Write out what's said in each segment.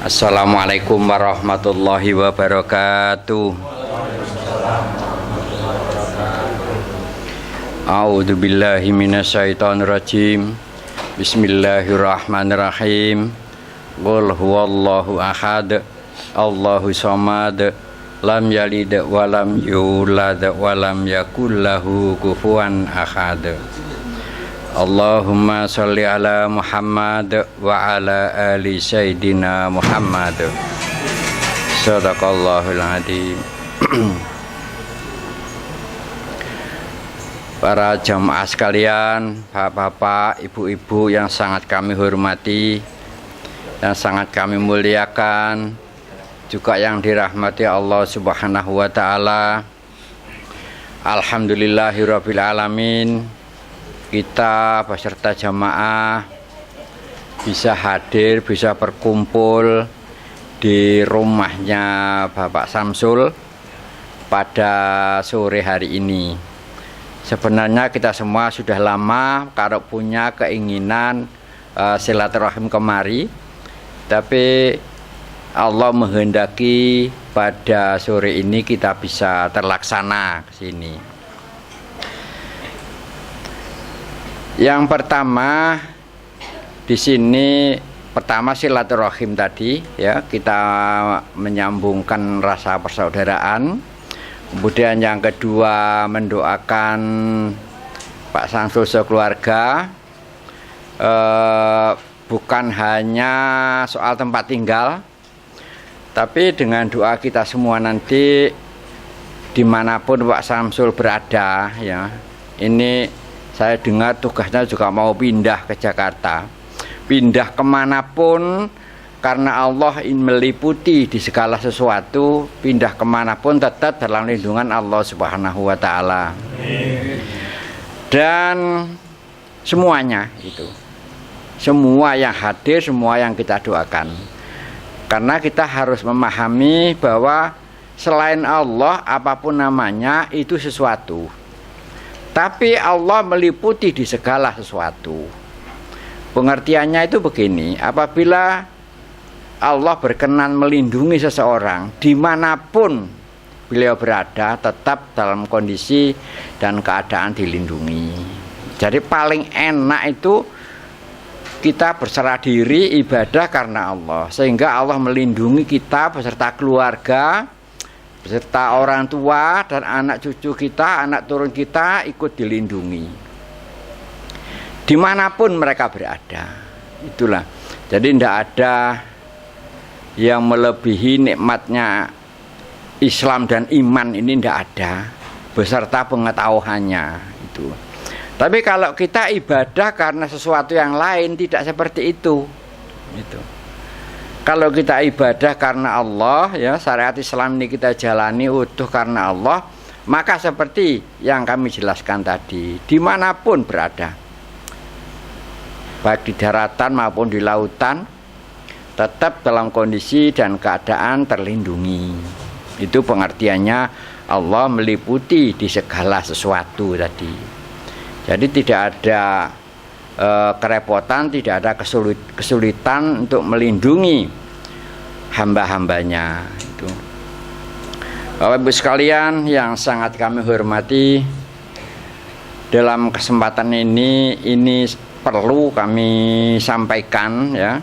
Assalamualaikum warahmatullahi wabarakatuh. A'udzu billahi minasyaitonir rajim. Bismillahirrahmanirrahim. Qul huwallahu ahad, Allahu samad, lam yalid wa lam yulad wa lam yakul lahu kufuwan ahad. Allahumma sholli ala Muhammad wa ala ali sayyidina Muhammad. Shadaqallahul adzim. Para jamaah sekalian, bapak-bapak, ibu-ibu yang sangat kami hormati dan sangat kami muliakan, juga yang dirahmati Allah Subhanahu wa taala. Alhamdulillahirabbil alamin. Kita beserta jamaah bisa hadir, bisa berkumpul di rumahnya Bapak Samsul pada sore hari ini. Sebenarnya kita semua sudah lama kalau punya keinginan silaturahim kemari, tapi Allah menghendaki pada sore ini kita bisa terlaksana ke sini. Yang pertama di sini pertama silaturahim tadi ya, kita menyambungkan rasa persaudaraan. Kemudian yang kedua mendoakan Pak Samsul sekeluarga, bukan hanya soal tempat tinggal, tapi dengan doa kita semua nanti dimanapun Pak Samsul berada ya. Ini saya dengar tugasnya juga mau pindah ke Jakarta, pindah kemanapun, karena Allah meliputi di segala sesuatu. Pindah kemanapun tetap dalam lindungan Allah Subhanahu wa taala. Dan semuanya itu, semua yang hadir, semua yang kita doakan, karena kita harus memahami bahwa selain Allah apapun namanya itu sesuatu, tapi Allah meliputi di segala sesuatu. Pengertiannya itu begini: apabila Allah berkenan melindungi seseorang dimanapun beliau berada, tetap dalam kondisi dan keadaan dilindungi. Jadi paling enak itu kita berserah diri ibadah karena Allah, sehingga Allah melindungi kita beserta keluarga, beserta orang tua dan anak cucu kita, anak turun kita ikut dilindungi dimanapun mereka berada. Itulah, jadi tidak ada yang melebihi nikmatnya Islam dan iman ini, tidak ada, beserta pengetahuannya itu. Tapi kalau kita ibadah karena sesuatu yang lain, tidak seperti itu. Kalau kita ibadah karena Allah ya, syariat Islam ini kita jalani utuh karena Allah, maka seperti yang kami jelaskan tadi, dimanapun berada, baik di daratan maupun di lautan, tetap dalam kondisi dan keadaan terlindungi. Itu pengertiannya Allah meliputi di segala sesuatu tadi. Jadi tidak ada kerepotan, tidak ada kesulitan untuk melindungi hamba-hambanya. Itu. Bapak Ibu sekalian yang sangat kami hormati, dalam kesempatan ini perlu kami sampaikan ya.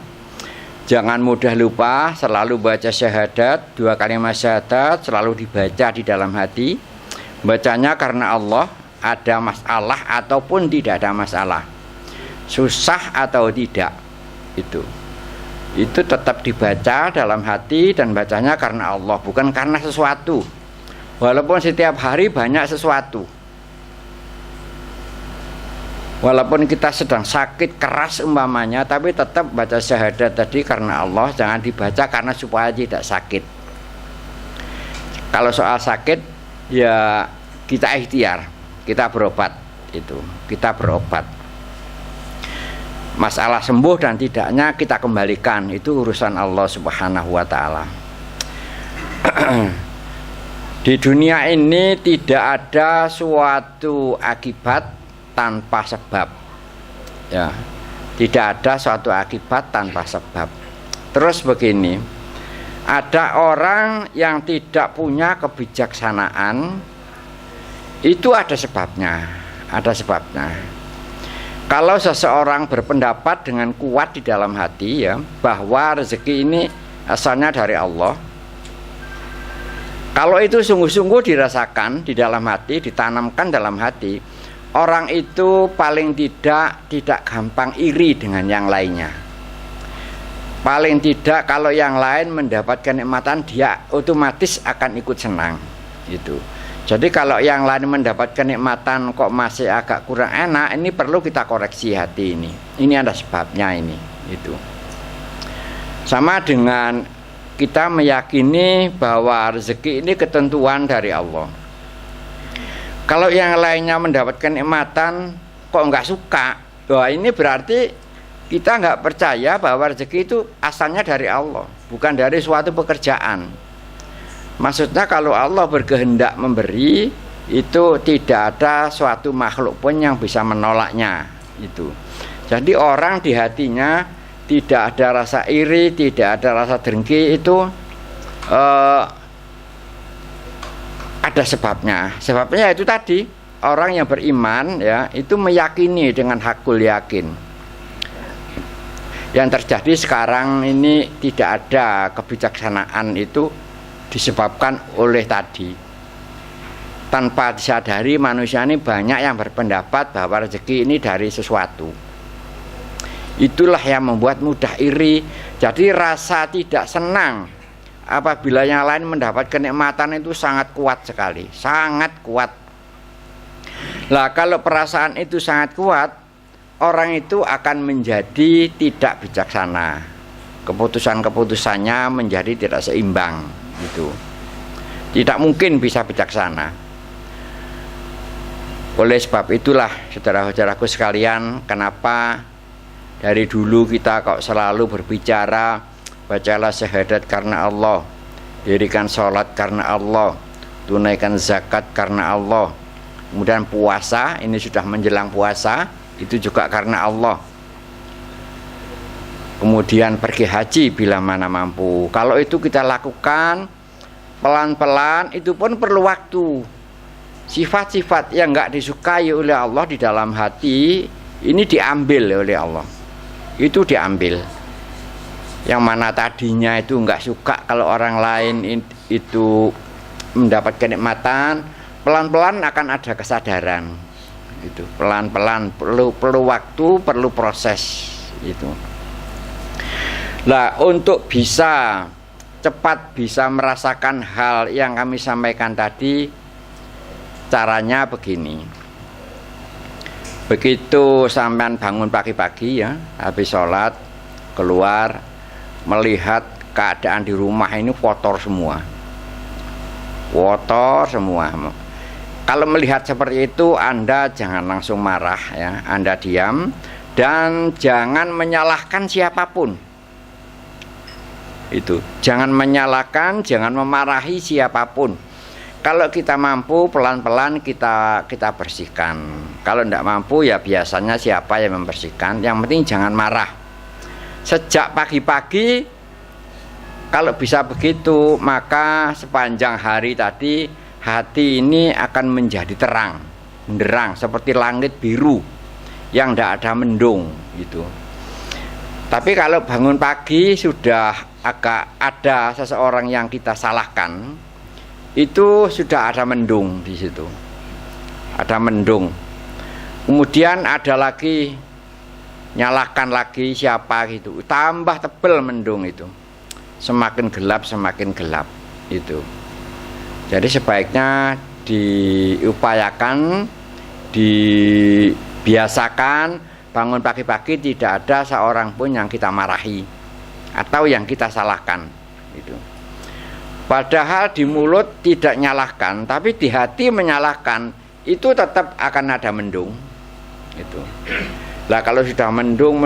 Jangan mudah lupa selalu baca syahadat, 2 kalimat syahadat selalu dibaca di dalam hati. Bacanya karena Allah, ada masalah ataupun tidak ada masalah, susah atau tidak, itu tetap dibaca dalam hati dan bacanya karena Allah, bukan karena sesuatu. Walaupun setiap hari banyak sesuatu, walaupun kita sedang sakit keras umpamanya, tapi tetap baca syahadat tadi karena Allah, jangan dibaca karena supaya tidak sakit. Kalau soal sakit ya kita ikhtiar, kita berobat, itu kita berobat. Masalah sembuh dan tidaknya kita kembalikan, itu urusan Allah Subhanahu wa taala. Di dunia ini tidak ada suatu akibat tanpa sebab ya, tidak ada suatu akibat tanpa sebab. Terus begini, ada orang yang tidak punya kebijaksanaan, itu ada sebabnya, ada sebabnya. Kalau seseorang berpendapat dengan kuat di dalam hati ya, bahwa rezeki ini asalnya dari Allah, kalau itu sungguh-sungguh dirasakan di dalam hati, ditanamkan dalam hati, orang itu paling tidak gampang iri dengan yang lainnya. Paling tidak kalau yang lain mendapatkan nikmatan, dia otomatis akan ikut senang gitu. Jadi kalau yang lain mendapatkan nikmatan kok masih agak kurang enak, ini perlu kita koreksi hati ini. Ini ada sebabnya ini itu. Sama dengan kita meyakini bahwa rezeki ini ketentuan dari Allah. Kalau yang lainnya mendapatkan nikmatan kok nggak suka, wah ini berarti kita nggak percaya bahwa rezeki itu asalnya dari Allah, bukan dari suatu pekerjaan. Maksudnya kalau Allah berkehendak memberi, itu tidak ada suatu makhluk pun yang bisa menolaknya itu. Jadi orang di hatinya tidak ada rasa iri, tidak ada rasa dengki, itu ada sebabnya. Sebabnya itu tadi, orang yang beriman ya itu meyakini dengan hakul yakin. Yang terjadi sekarang ini tidak ada kebijaksanaan, itu disebabkan oleh tadi. Tanpa disadari manusia ini banyak yang berpendapat bahwa rezeki ini dari sesuatu. Itulah yang membuat mudah iri. Jadi rasa tidak senang apabila yang lain mendapat kenikmatan itu sangat kuat sekali, sangat kuat. Lah kalau perasaan itu sangat kuat, orang itu akan menjadi tidak bijaksana. Keputusan-keputusannya menjadi tidak seimbang gitu. Tidak mungkin bisa bijaksana. Oleh sebab itulah saudara-saudaraku sekalian, kenapa dari dulu kita kok selalu berbicara bacalah syahadat karena Allah, dirikan sholat karena Allah, tunaikan zakat karena Allah, kemudian puasa, ini sudah menjelang puasa, itu juga karena Allah. Kemudian pergi haji bila mana mampu. Kalau itu kita lakukan pelan-pelan, itu pun perlu waktu. Sifat-sifat yang enggak disukai oleh Allah di dalam hati ini diambil oleh Allah. Itu diambil. Yang mana tadinya itu enggak suka kalau orang lain itu mendapat kenikmatan, pelan-pelan akan ada kesadaran. Itu pelan-pelan, perlu waktu, perlu proses itu. Nah, untuk bisa cepat bisa merasakan hal yang kami sampaikan tadi, caranya begini. Begitu sampean bangun pagi-pagi ya, habis sholat, keluar, melihat keadaan di rumah ini kotor semua. Kotor semua. Kalau melihat seperti itu, Anda jangan langsung marah ya, Anda diam dan jangan menyalahkan siapapun. Itu, jangan menyalahkan, jangan memarahi siapapun. Kalau kita mampu, pelan-pelan kita bersihkan. Kalau tidak mampu ya biasanya siapa yang membersihkan. Yang penting jangan marah. Sejak pagi-pagi, kalau bisa begitu, maka sepanjang hari tadi hati ini akan menjadi terang, benderang seperti langit biru yang tidak ada mendung gitu. Tapi kalau bangun pagi sudah agak ada seseorang yang kita salahkan, itu sudah ada mendung di situ, ada mendung. Kemudian ada lagi nyalahkan lagi siapa gitu, tambah tebel mendung itu, semakin gelap itu. Jadi sebaiknya diupayakan, dibiasakan bangun pagi-pagi tidak ada seorang pun yang kita marahi atau yang kita salahkan gitu. Padahal di mulut tidak nyalahkan, tapi di hati menyalahkan, itu tetap akan ada mendung itu. Lah kalau sudah mendung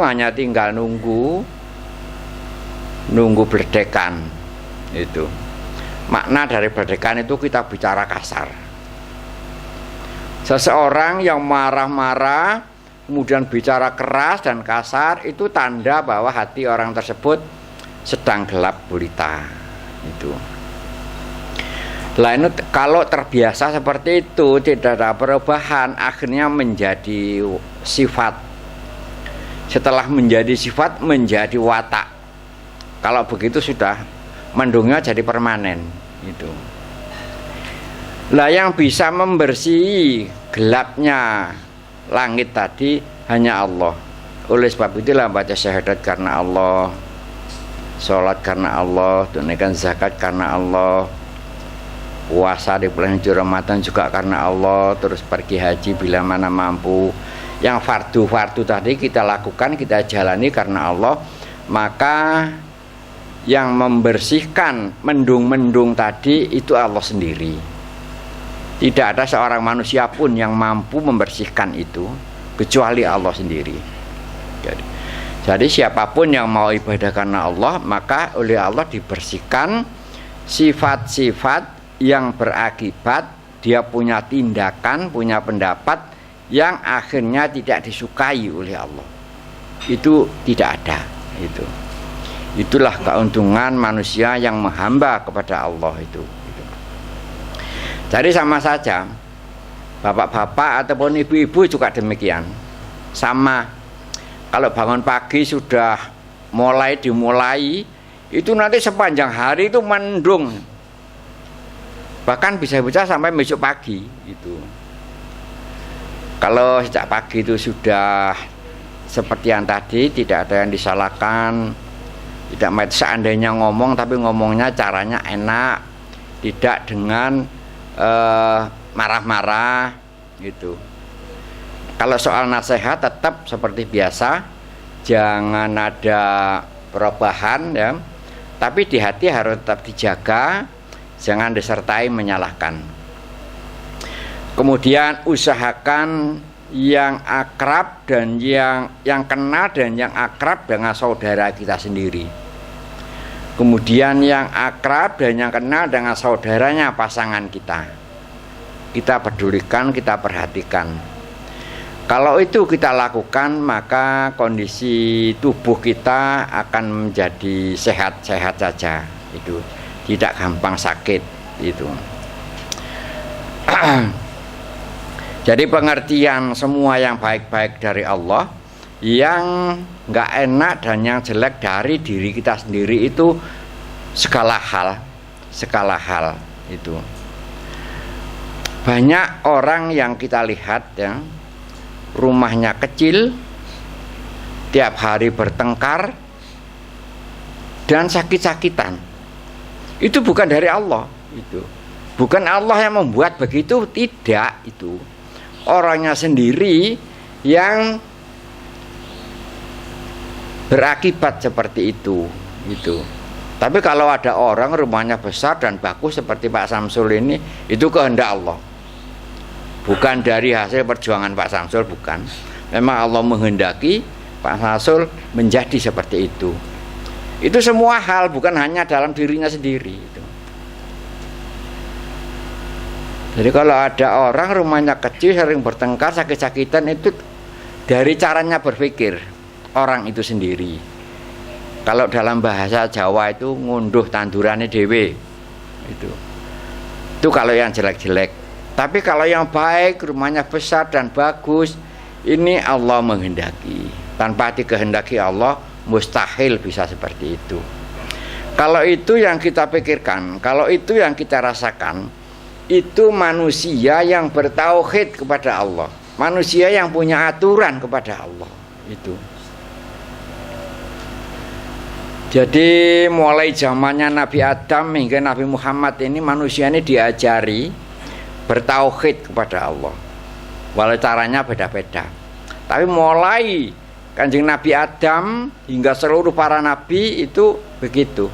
hanya tinggal nunggu berdekan itu. Makna dari berdekan itu kita bicara kasar. Seseorang yang marah-marah kemudian bicara keras dan kasar, itu tanda bahwa hati orang tersebut sedang gelap gulita. Itu. Lain kalau terbiasa seperti itu, tidak ada perubahan, akhirnya menjadi sifat. Setelah menjadi sifat, menjadi watak. Kalau begitu sudah mendungnya jadi permanen. Itu. Lah yang bisa membersihi gelapnya langit tadi hanya Allah. Oleh sebab itulah baca syahadat karena Allah, sholat karena Allah, tunaikan zakat karena Allah, puasa di bulan Ramadan juga karena Allah, terus pergi haji bila mana mampu. Yang fardu-fardu tadi kita lakukan, kita jalani karena Allah. Maka yang membersihkan mendung-mendung tadi itu Allah sendiri. Tidak ada seorang manusia pun yang mampu membersihkan itu kecuali Allah sendiri. Jadi siapapun yang mau ibadah karena Allah, maka oleh Allah dibersihkan sifat-sifat yang berakibat dia punya tindakan, punya pendapat yang akhirnya tidak disukai oleh Allah. Itu tidak ada. Itulah keuntungan manusia yang menghamba kepada Allah itu. Jadi sama saja, bapak-bapak ataupun ibu-ibu juga demikian. Sama, kalau bangun pagi sudah dimulai, itu nanti sepanjang hari itu mendung. Bahkan bisa-bisa sampai besok pagi itu. Kalau sejak pagi itu sudah seperti yang tadi, tidak ada yang disalahkan, tidak seandainya ngomong tapi ngomongnya caranya enak, tidak dengan marah-marah gitu. Kalau soal nasihat tetap seperti biasa, jangan ada perubahan ya. Tapi di hati harus tetap dijaga, jangan disertai menyalahkan. Kemudian usahakan yang akrab dan yang kenal dan yang akrab dengan saudara kita sendiri. Kemudian yang akrab dan yang kenal dengan saudaranya pasangan kita. Kita pedulikan, kita perhatikan. Kalau itu kita lakukan, maka kondisi tubuh kita akan menjadi sehat-sehat saja. Itu tidak gampang sakit itu. Jadi pengertian semua yang baik-baik dari Allah, yang nggak enak dan yang jelek dari diri kita sendiri itu segala hal itu. Banyak orang yang kita lihat ya, rumahnya kecil, tiap hari bertengkar dan sakit-sakitan. Itu bukan dari Allah, itu bukan Allah yang membuat begitu, tidak, itu orangnya sendiri yang berakibat seperti itu. Tapi kalau ada orang rumahnya besar dan bagus seperti Pak Samsul ini, itu kehendak Allah, bukan dari hasil perjuangan Pak Samsul, bukan. Memang Allah menghendaki Pak Samsul menjadi seperti itu. Itu semua hal, bukan hanya dalam dirinya sendiri itu. Jadi kalau ada orang rumahnya kecil, sering bertengkar, sakit-sakitan, itu dari caranya berpikir orang itu sendiri. Kalau dalam bahasa Jawa itu ngunduh tandurannya dewe. Itu kalau yang jelek-jelek. Tapi kalau yang baik, rumahnya besar dan bagus, ini Allah menghendaki. Tanpa dikehendaki Allah, mustahil bisa seperti itu. Kalau itu yang kita pikirkan, kalau itu yang kita rasakan, itu manusia yang bertauhid kepada Allah, manusia yang punya aturan kepada Allah itu. Jadi mulai zamannya Nabi Adam hingga Nabi Muhammad ini, manusia ini diajari bertauhid kepada Allah. Walau caranya beda-beda, tapi mulai Kanjeng Nabi Adam hingga seluruh para nabi itu begitu.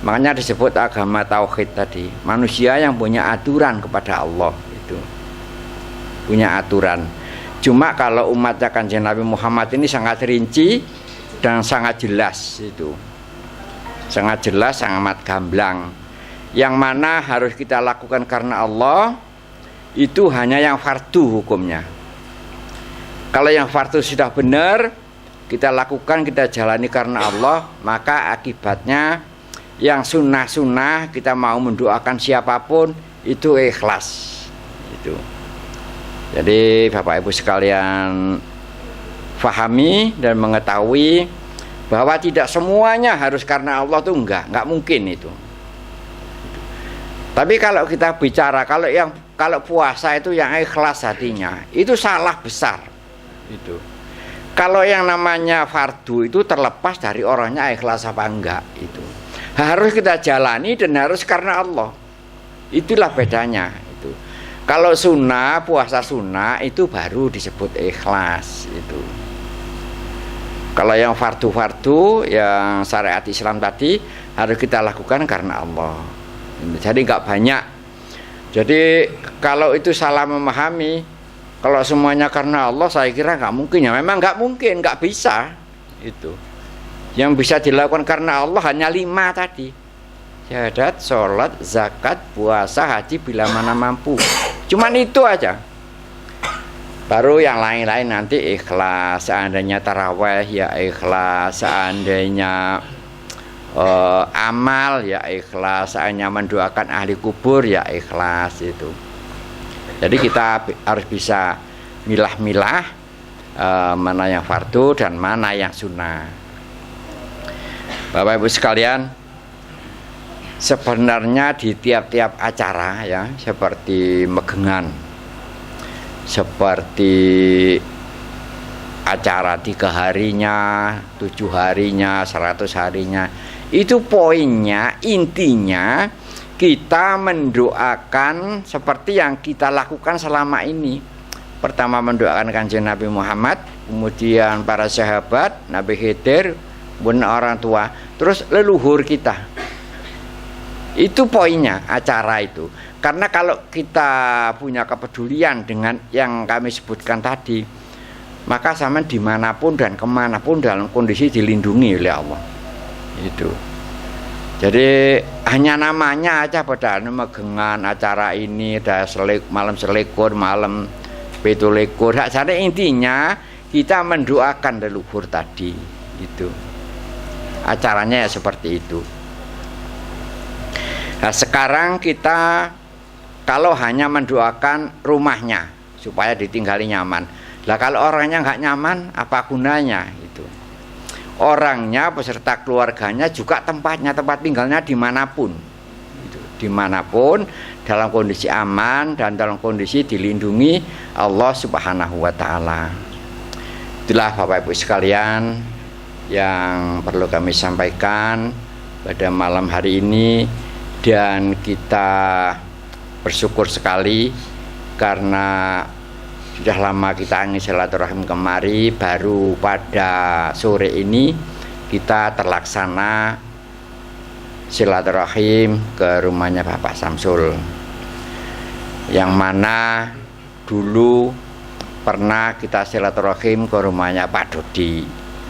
Makanya disebut agama tauhid tadi, manusia yang punya aturan kepada Allah itu, punya aturan. Cuma kalau umatnya Kanjeng Nabi Muhammad ini sangat rinci dan sangat jelas itu. Sangat jelas, sangat gamblang. Yang mana harus kita lakukan karena Allah, itu hanya yang fardu hukumnya. Kalau yang fardu sudah benar, kita lakukan, kita jalani karena Allah, maka akibatnya yang sunnah-sunnah kita mau mendoakan siapapun itu ikhlas. Itu. Jadi Bapak Ibu sekalian fahami dan mengetahui bahwa tidak semuanya harus karena Allah tuh enggak mungkin itu. Tapi kalau kita bicara kalau puasa itu yang ikhlas hatinya, itu salah besar. Itu. Kalau yang namanya fardu itu terlepas dari orangnya ikhlas apa enggak itu. Harus kita jalani dan harus karena Allah. Itulah bedanya itu. Kalau sunnah, puasa sunnah itu baru disebut ikhlas itu. Kalau yang fardu-fardu yang syariat Islam tadi harus kita lakukan karena Allah. Jadi enggak banyak. Jadi kalau itu salah memahami, kalau semuanya karena Allah, saya kira nggak mungkin ya. Memang nggak mungkin, nggak bisa. Itu. Yang bisa dilakukan karena Allah hanya 5 tadi. Syahadat, sholat, zakat, puasa, haji bila mana mampu. Cuman itu aja. Baru yang lain-lain nanti ikhlas. Seandainya taraweh ya ikhlas. Seandainya amal ya ikhlas. Seandainya mendoakan ahli kubur ya ikhlas itu. Jadi kita harus bisa milah-milah mana yang fardu dan mana yang sunnah. Bapak Ibu sekalian, sebenarnya di tiap-tiap acara ya, seperti megengan, seperti acara 3 harinya, 7 harinya, 100 harinya, itu poinnya, intinya kita mendoakan seperti yang kita lakukan selama ini. Pertama mendoakan Kanjeng Nabi Muhammad, kemudian para sahabat, Nabi Khidir, kemudian orang tua, terus leluhur kita. Itu poinnya acara itu. Karena kalau kita punya kepedulian dengan yang kami sebutkan tadi, maka sama dimanapun dan kemanapun dalam kondisi dilindungi oleh Allah. Itu. Jadi hanya namanya aja pada megengan acara ini ada malam selikur, malam betulikur. Jadi intinya kita mendoakan leluhur tadi itu. Acaranya ya seperti itu. Nah, sekarang kita kalau hanya mendoakan rumahnya supaya ditinggali nyaman. Lah kalau orangnya nggak nyaman, apa gunanya itu? Orangnya beserta keluarganya juga tempat tinggalnya dimanapun gitu. Dimanapun dalam kondisi aman dan dalam kondisi dilindungi Allah Subhanahu wa Ta'ala. Itulah Bapak Ibu sekalian yang perlu kami sampaikan pada malam hari ini, dan kita bersyukur sekali karena sudah lama kita ingin silaturahim kemari, baru pada sore ini kita terlaksana silaturahim ke rumahnya Bapak Samsul, yang mana dulu pernah kita silaturahim ke rumahnya Pak Dodi,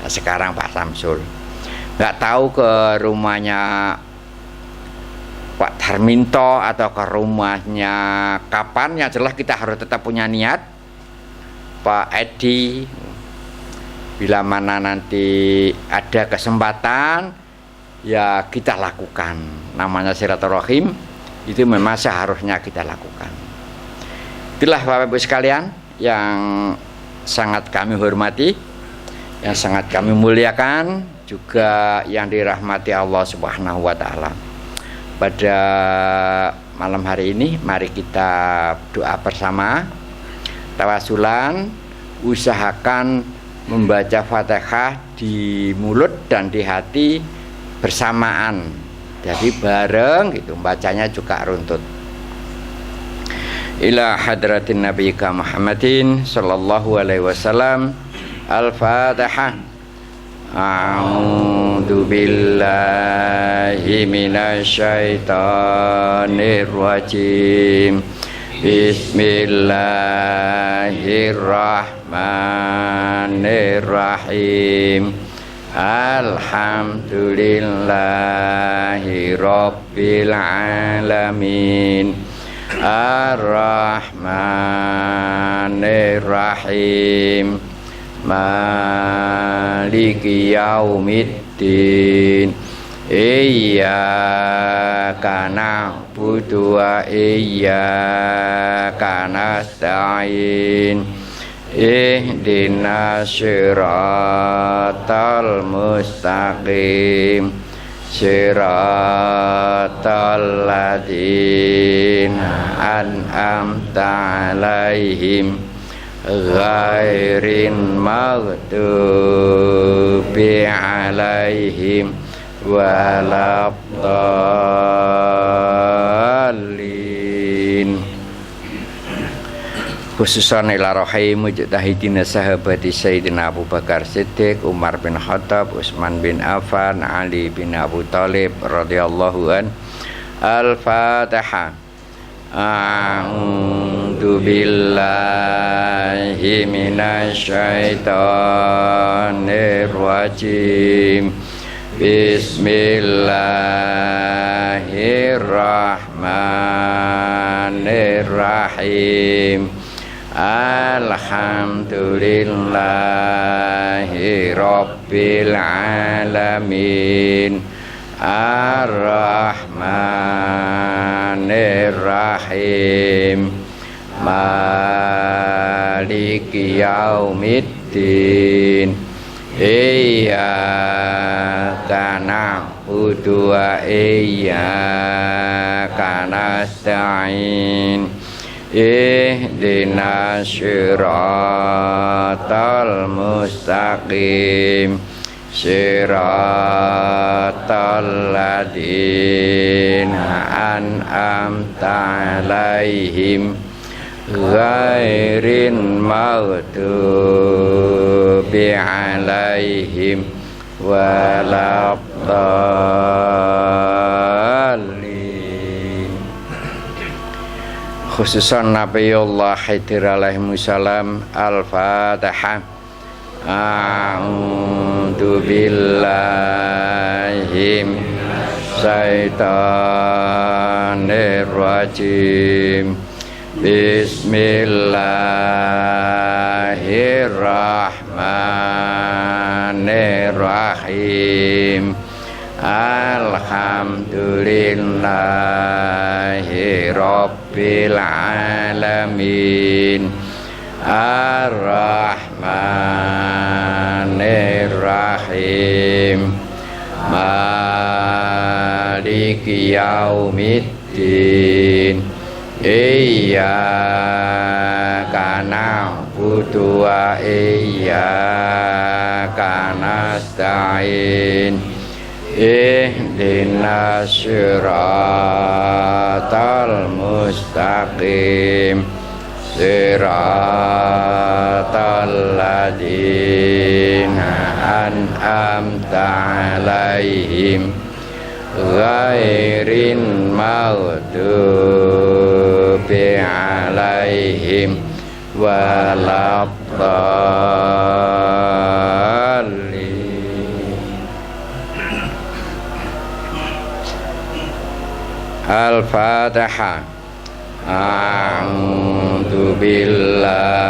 sekarang Pak Samsul. Nggak tahu ke rumahnya Pak Darminto atau ke rumahnya kapan, yang jelas kita harus tetap punya niat. Pak Edi, bila mana nanti ada kesempatan ya kita lakukan. Namanya silaturahim itu memang seharusnya kita lakukan. Itulah Bapak Ibu sekalian yang sangat kami hormati, yang sangat kami muliakan, juga yang dirahmati Allah Subhanahu wa Ta'ala. Pada malam hari ini mari kita doa bersama. Tawasulan, usahakan membaca Fatihah di mulut dan di hati bersamaan. Jadi bareng gitu, bacanya juga runtut. Ila hadratin Nabi Muhammadin sallallahu alaihi wasallam. Al-Fatihah. A'udzu billahi minasyaitonir rajim. Bismillahirrahmanirrahim. Alhamdulillahi rabbil alamin. Ar-Rahmanir Rahim. maliki yaumiddin iyyaka na'budu wa iyyaka nasta'in ihdinas siratal mustaqim siratal ladzina an'amta 'alaihim ghairin maghdubi 'alaihim waladdallin. Khususan ila rahim mujtahidin sahabati Sayyidina Abu Bakar Siddiq, Umar bin Khattab, Utsman bin Affan, Ali bin Abu Thalib radhiyallahu an. Al-Fatihah. A'udzu billahi minasy syaithanir rajim. Bismillahirrahmanirrahim. Alhamdulillahi rabbil alamin. Ar-Rahmanir-Rahim. Maliki yaumiddin. Iyyaka na'budu wa iyyaka nasta'in. Ihdinas siratal mustaqim siratal ladzina an'amta 'alaihim ghairin maghdubi 'alaihim waladdallin. Khususan Nabiullah Khidir alaihi salam. Al-Fatihah. A'udzu billahi minasyaitonir rajim. Bismillahirrahmanirrahim. Alhamdulillahi rabbil alamin. Ar-Rahmanir-Rahim. Maliki yaumiddin. Iyyaka na'budu wa iyyaka nasta'in. Ihdinas siratal mustaqim siratal ladzina an'amta 'alaihim ghairin maghdubi 'alaihim waladdallin. Al-Fatihah. A'udzu billahi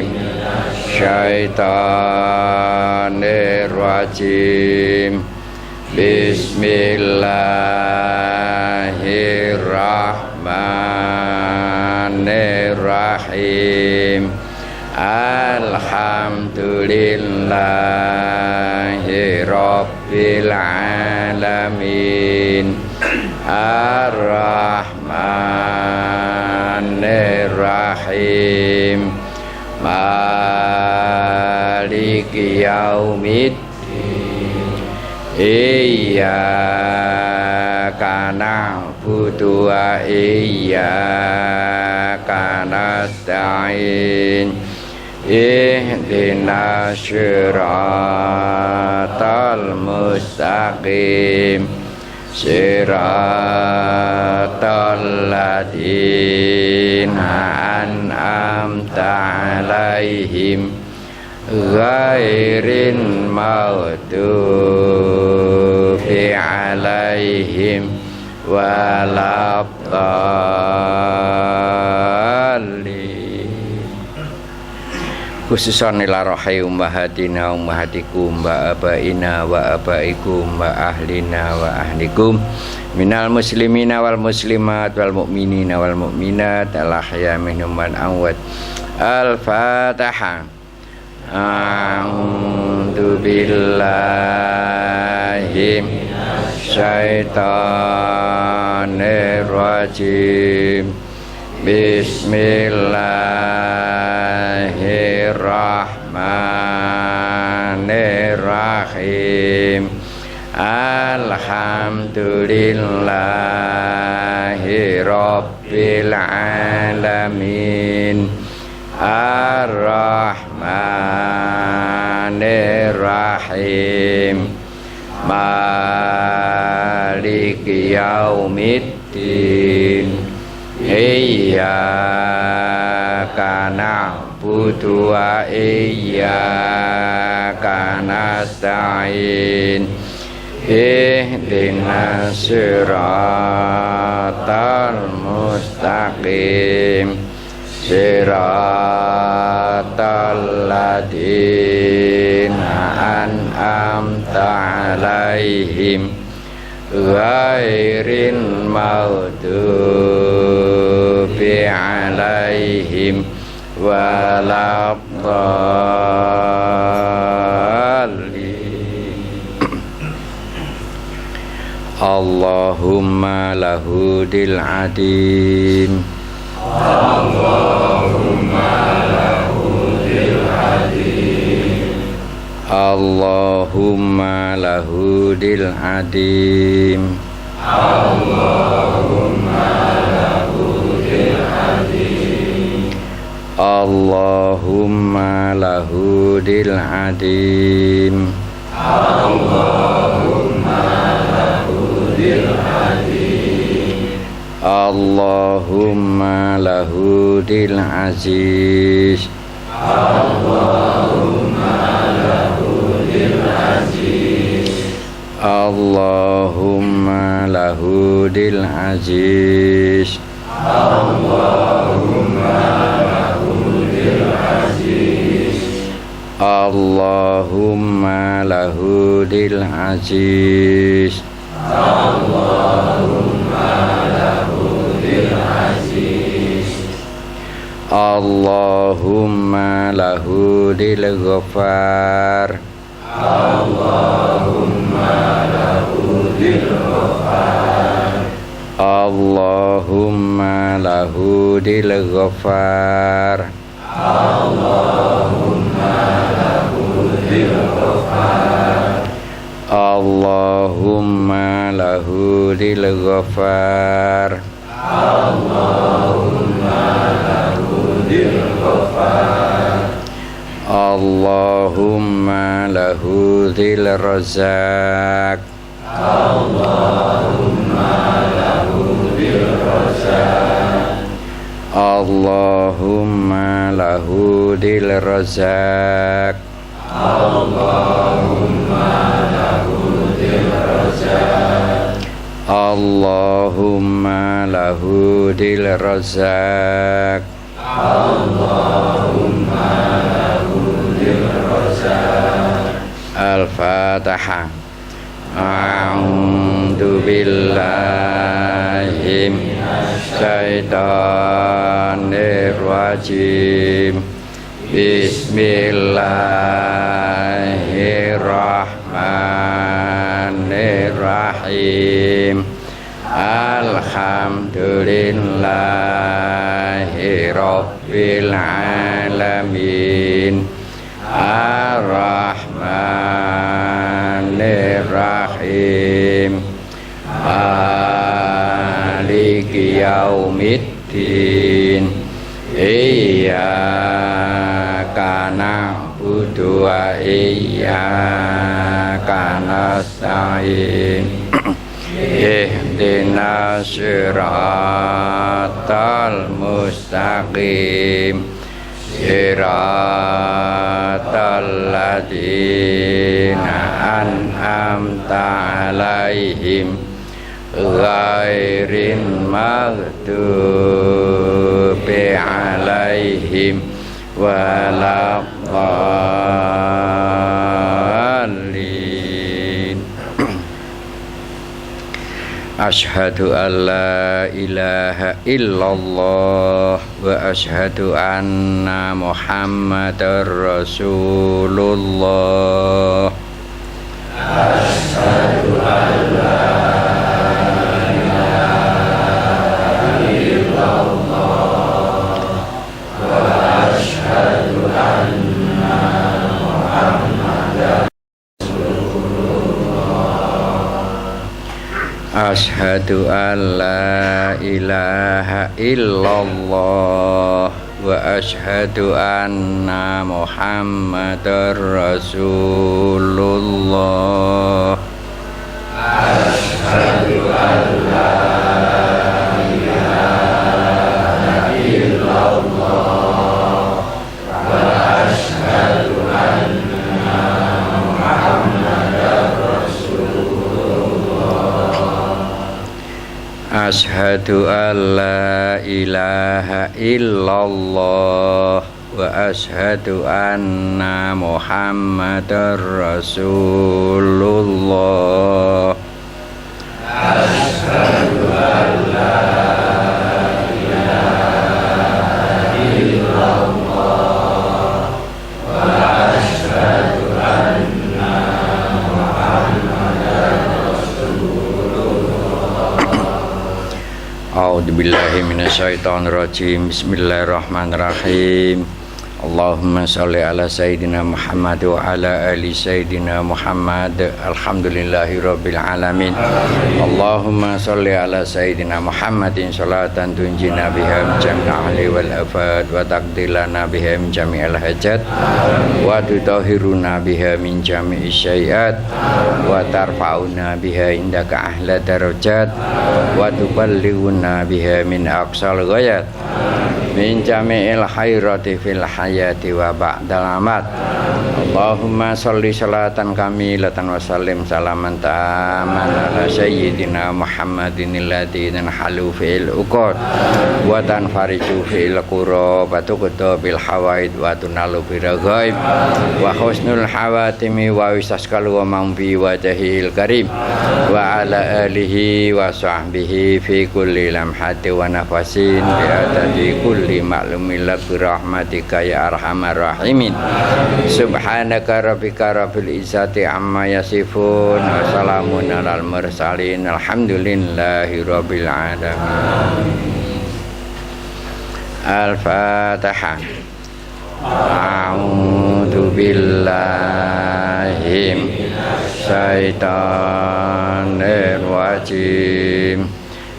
minasyaitonir rajim. Bismillahirrahmanirrahim. Alhamdulillahi rabbil alamin. Ar-Rahmanir-Rahim. Maliki yaumiddin. Iyyaka na'budu wa iyyaka nasta'in. Ihdinas siratal mustaqim siratal ladzina an'amta 'alaihim ghairin maghdubi 'alaihim waladdallin. khususan ila rohai ummahatina ummahatikum wa abaina wa abaikum wa ahlina wa ahlikum minal muslimina wal muslimat wal mu'minina wal mu'minat al ahya minhum wal amwat. Al-Fatihah. A'udzu billahi syaitonir rajim. Bismillahirrahmanirrahim. Alhamdulillahi rabbil alamin. Ar-Rahmanir-Rahim. Maliki yaumiddin. Iyyaka na'budu wa iyyaka nasta'in. Ihdinas siratal mustaqim. Siratal ladzina an'amta 'alaihim ghairil maghdubi 'alaihim waladdallin. Allahumma lahudil adim. Allahumma lahudil adim. Allahumma lahudil adim. Allahumma lahudil adim. Allahumma lahudil adim. Allahumma lahudil adim. Allahumma lahudil aziz. Allahumma lahudil aziz. Allahumma lahudil aziz. Allahumma lahudil aziz. Allahumma lahudil aziz. Allahumma lahudil aziz. Allahumma lahudil ghafar. Allahumma lahudil ghafar. Allahumma lahudil ghafar. Allahumma lahudil ghafar. Allahumma lahudil ghafar. Allahumma lahudil ghafar. Allahumma lahudil razak. Allahumma lahudil razak. Allahumma lahudil razak. Allahumma lahudil razak. Allahumma lahudil razak. Allahumma lahudil razak. Al-Fatihah. A'udzu billahi minasyaitonir rajim. Bismillahirrahmanirrahim. Alhamdulillahi rabbil alamin. Ar-Rahmanir-Rahim. Maliki yaumiddin. Iyyaka na'budu wa iyyaka nasta'in. Ihdinas siratal mustaqim. Siratal ladzina an'amta 'alaihim ghairil maghdubi 'alaihim waladdallin. dhalin. Asyhadu an la ilaha illallah wa asyhadu anna Muhammadar Rasulullah. Asyhadu an la ilaha illallah wa asyhadu anna Muhammadar Asyhadu an la ilaha illallah wa asyhadu anna Muhammadar Rasulullah. Asyhadu an la ilaha illallah wa asyhadu anna Muhammadar Asyhadu an la ilaha illallah wa asyhadu anna Muhammadar Rasulullah. Asyhadu an la ilaha illallah wa asyhadu anna Muhammadar A'udzubillahi minasyaitonirrajim. Bismillahirrahmanirrahim. Allahumma sholli ala sayyidina Muhammad wa ala ali sayyidina Muhammad. Alhamdulillahi rabbil alamin. Allahumma sholli ala sayyidina Muhammadin sholatan tunjina biha min jami'il ahli wal afat wa taqdilana biha min jami'il hajat wa tutahhiruna biha min jami'i syai'at wa tarfa'una biha indaka ahla darajat wa tuballighuna biha min aqsal ghayat min jami'il khairati fil hayati wa ba'dal amat. Allahumma sholli sholatan kamilatan wa sallim salaman taman ala sayyidina Muhammadin alladzi tanhalu fil uqad wa tanfariju fil qurab wa tuqda bil hawaid wa tunalu bil ghaib wa husnul hawatimi wa wisaskal wa mambi wajhil karim wa ala alihi wa sahbihi fi kulli lamhati wa nafasin bi adadi kulli ma'lumin lak rahmatika ya arhamar rahimin. Subhanaka rabbika rabbil izzati amma yasifun wa salamun alal mursalin alhamdulillahi rabbil alamin. Al-Fatihah. A'udzu billahi minasyaitonir rajim.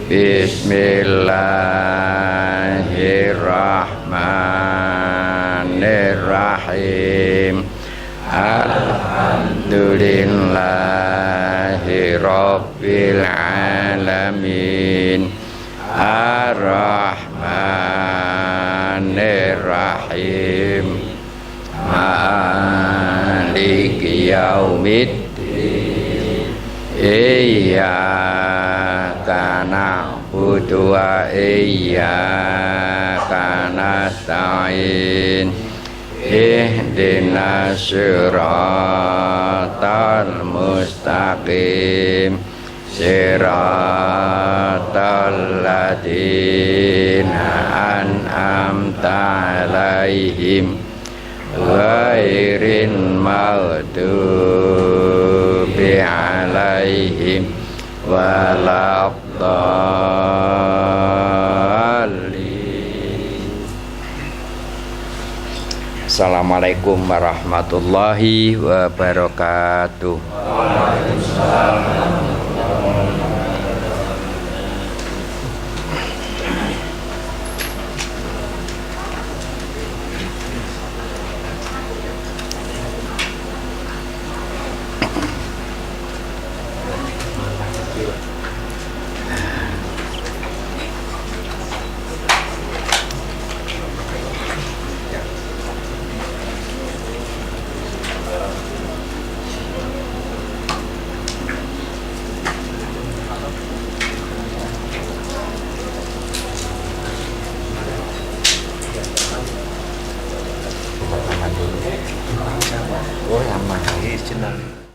Bismillahirrahmanirrahim. Alhamdulillahi rabbil alamin. Ar-Rahmanir-Rahim. Maliki yaumiddin. Iyyaka na'budu wa iyyaka nasta'in. Ihdinas siratal mustaqim. Siratal ladzina an'amta 'alaihim ghairil maghdubi 'alaihim waladdallin. Assalamualaikum warahmatullahi wabarakatuh. Waalaikumsalam. channel ini.